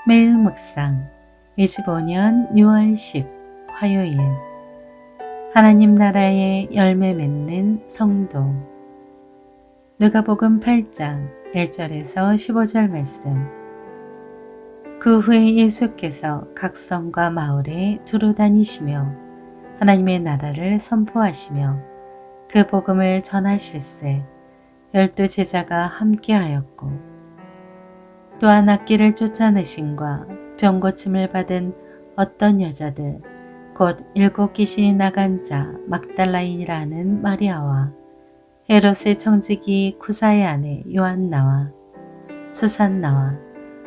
매일 묵상 25년 6월 10 화요일 하나님 나라의 열매 맺는 성도 누가복음 8장 1절에서 15절 말씀. 그 후에 예수께서 각 성과 마을에 두루 다니시며 하나님의 나라를 선포하시며 그 복음을 전하실세 12 제자가 함께하였고 또한 악기를 쫓아내심과 병 고침을 받은 어떤 여자들 곧 7 귀신이 나간 자 막달라인이라는 마리아와 헤롯의 청지기 구사의 아내 요한나와 수산나와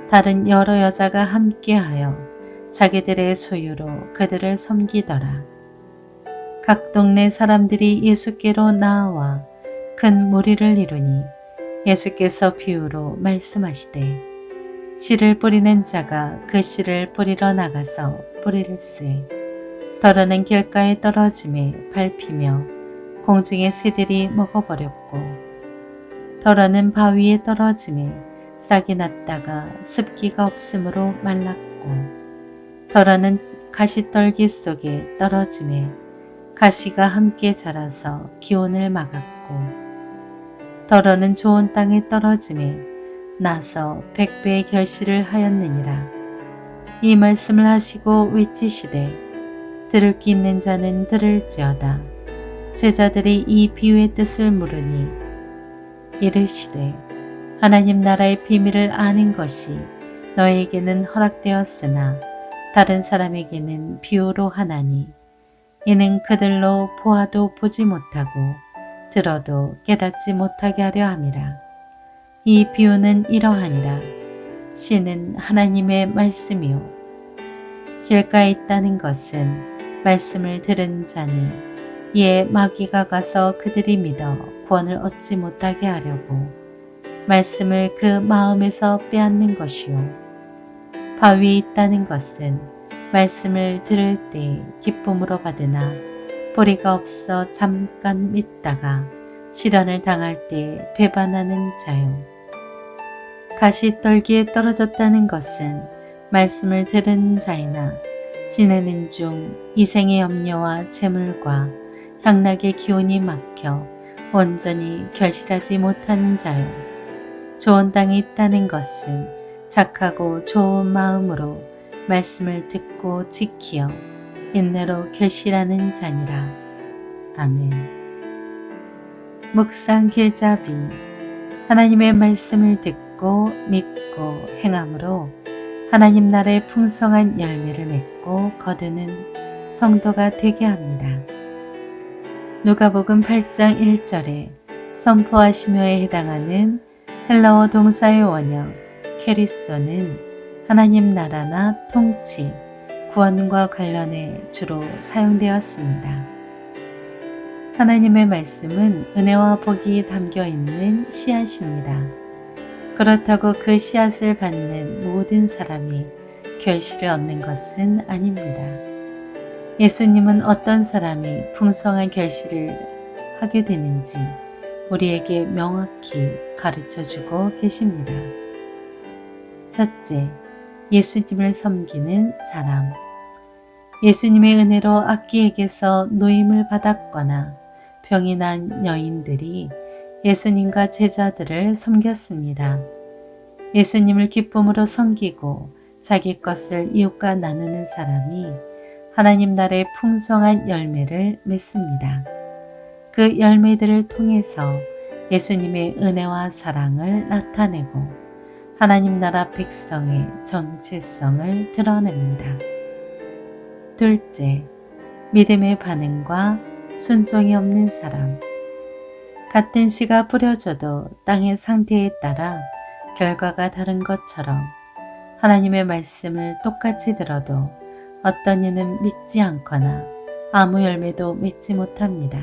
다른 여러 여자가 함께하여 자기들의 소유로 그들을 섬기더라. 각 동네 사람들이 예수께로 나아와 큰 무리를 이루니 예수께서 비유로 말씀하시되 씨를 뿌리는 자가 그 씨를 뿌리러 나가서 뿌릴세 더러는 길가에 떨어짐에 밟히며 공중의 새들이 먹어버렸고 더러는 바위에 떨어짐에 싹이 났다가 습기가 없으므로 말랐고 더러는 가시떨기 속에 떨어짐에 가시가 함께 자라서 기온을 막았고 더러는 좋은 땅에 떨어짐에 나서 100배의 결실을 하였느니라. 이 말씀을 하시고 외치시되 들을 귀 있는 자는 들을지어다. 제자들이 이 비유의 뜻을 물으니 이르시되 하나님 나라의 비밀을 아는 것이 너에게는 허락되었으나 다른 사람에게는 비유로 하나니 이는 그들로 보아도 보지 못하고 들어도 깨닫지 못하게 하려 함이라. 이 비유는 이러하니라. 씨는 하나님의 말씀이요 길가에 있다는 것은 말씀을 들은 자니 이에 마귀가 가서 그들이 믿어 구원을 얻지 못하게 하려고 말씀을 그 마음에서 빼앗는 것이요 바위에 있다는 것은 말씀을 들을 때 기쁨으로 받으나 뿌리가 없어 잠깐 믿다가 시련을 당할 때 배반하는 자요 가시떨기에 떨어졌다는 것은 말씀을 들은 자이나 지내는 중 이생의 염려와 재물과 향락의 기운이 막혀 온전히 결실하지 못하는 자요 좋은 땅에 있다는 것은 착하고 좋은 마음으로 말씀을 듣고 지키어 인내로 결실하는 자니라. 아멘. 묵상 길잡이. 하나님의 말씀을 듣고 믿고 행함으로 하나님 나라의 풍성한 열매를 맺고 거두는 성도가 되게 합니다. 누가복음 8장 1절에 선포하시며에 해당하는 헬라어 동사의 원형 케리소는 하나님 나라나 통치, 구원과 관련해 주로 사용되었습니다. 하나님의 말씀은 은혜와 복이 담겨 있는 씨앗입니다. 그렇다고 그 씨앗을 받는 모든 사람이 결실을 얻는 것은 아닙니다. 예수님은 어떤 사람이 풍성한 결실을 하게 되는지 우리에게 명확히 가르쳐주고 계십니다. 첫째, 예수님을 섬기는 사람. 예수님의 은혜로 악귀에게서 노임을 받았거나 병이 난 여인들이 예수님과 제자들을 섬겼습니다. 예수님을 기쁨으로 섬기고 자기 것을 이웃과 나누는 사람이 하나님 나라의 풍성한 열매를 맺습니다. 그 열매들을 통해서 예수님의 은혜와 사랑을 나타내고 하나님 나라 백성의 정체성을 드러냅니다. 둘째, 믿음의 반응과 순종이 없는 사람. 같은 씨가 뿌려져도 땅의 상태에 따라 결과가 다른 것처럼 하나님의 말씀을 똑같이 들어도 어떤 이는 믿지 않거나 아무 열매도 맺지 못합니다.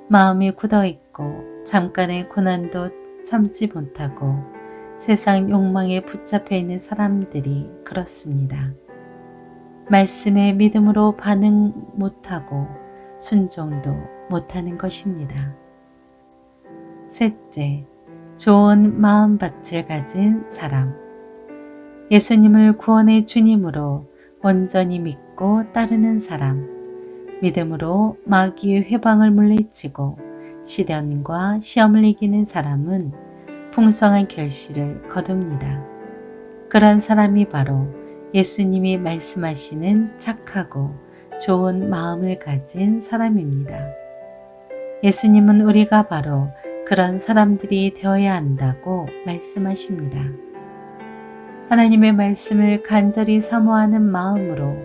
마음이 굳어있고 잠깐의 고난도 참지 못하고 세상 욕망에 붙잡혀 있는 사람들이 그렇습니다. 말씀에 믿음으로 반응 못하고 순종도 못하는 것입니다. 셋째, 좋은 마음밭을 가진 사람. 예수님을 구원의 주님으로 온전히 믿고 따르는 사람, 믿음으로 마귀의 회방을 물리치고 시련과 시험을 이기는 사람은 풍성한 결실을 거둡니다. 그런 사람이 바로 예수님이 말씀하시는 착하고 좋은 마음을 가진 사람입니다. 예수님은 우리가 바로 그런 사람들이 되어야 한다고 말씀하십니다. 하나님의 말씀을 간절히 사모하는 마음으로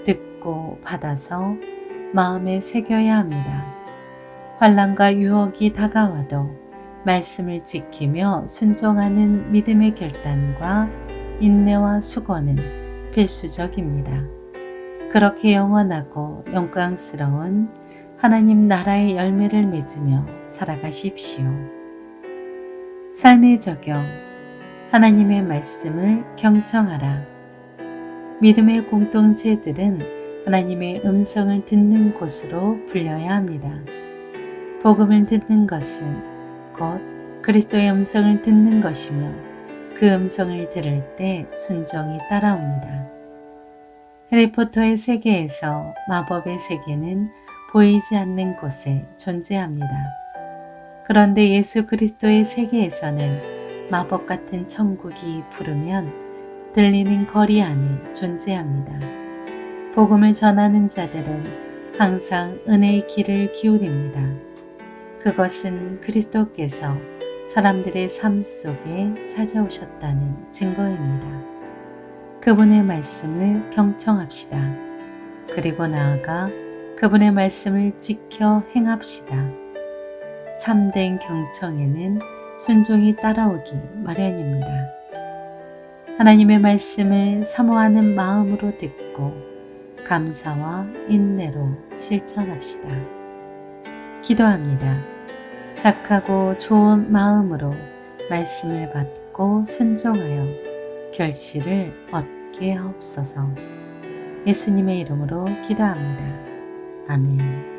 듣고 받아서 마음에 새겨야 합니다. 환난과 유혹이 다가와도 말씀을 지키며 순종하는 믿음의 결단과 인내와 수고는 필수적입니다. 그렇게 영원하고 영광스러운 하나님 나라의 열매를 맺으며 살아가십시오. 삶의 적용, 하나님의 말씀을 경청하라. 믿음의 공동체들은 하나님의 음성을 듣는 곳으로 불려야 합니다. 복음을 듣는 것은 곧 그리스도의 음성을 듣는 것이며 그 음성을 들을 때 순종이 따라옵니다. 해리포터의 세계에서 마법의 세계는 보이지 않는 곳에 존재합니다. 그런데 예수 그리스도의 세계에서는 마법 같은 천국이 부르면 들리는 거리 안에 존재합니다. 복음을 전하는 자들은 항상 은혜의 귀를 기울입니다. 그것은 그리스도께서 사람들의 삶 속에 찾아오셨다는 증거입니다. 그분의 말씀을 경청합시다. 그리고 나아가 그분의 말씀을 지켜 행합시다. 참된 경청에는 순종이 따라오기 마련입니다. 하나님의 말씀을 사모하는 마음으로 듣고 감사와 인내로 실천합시다. 기도합니다. 착하고 좋은 마음으로 말씀을 받고 순종하여 결실을 얻게 하옵소서. 예수님의 이름으로 기도합니다. 아멘.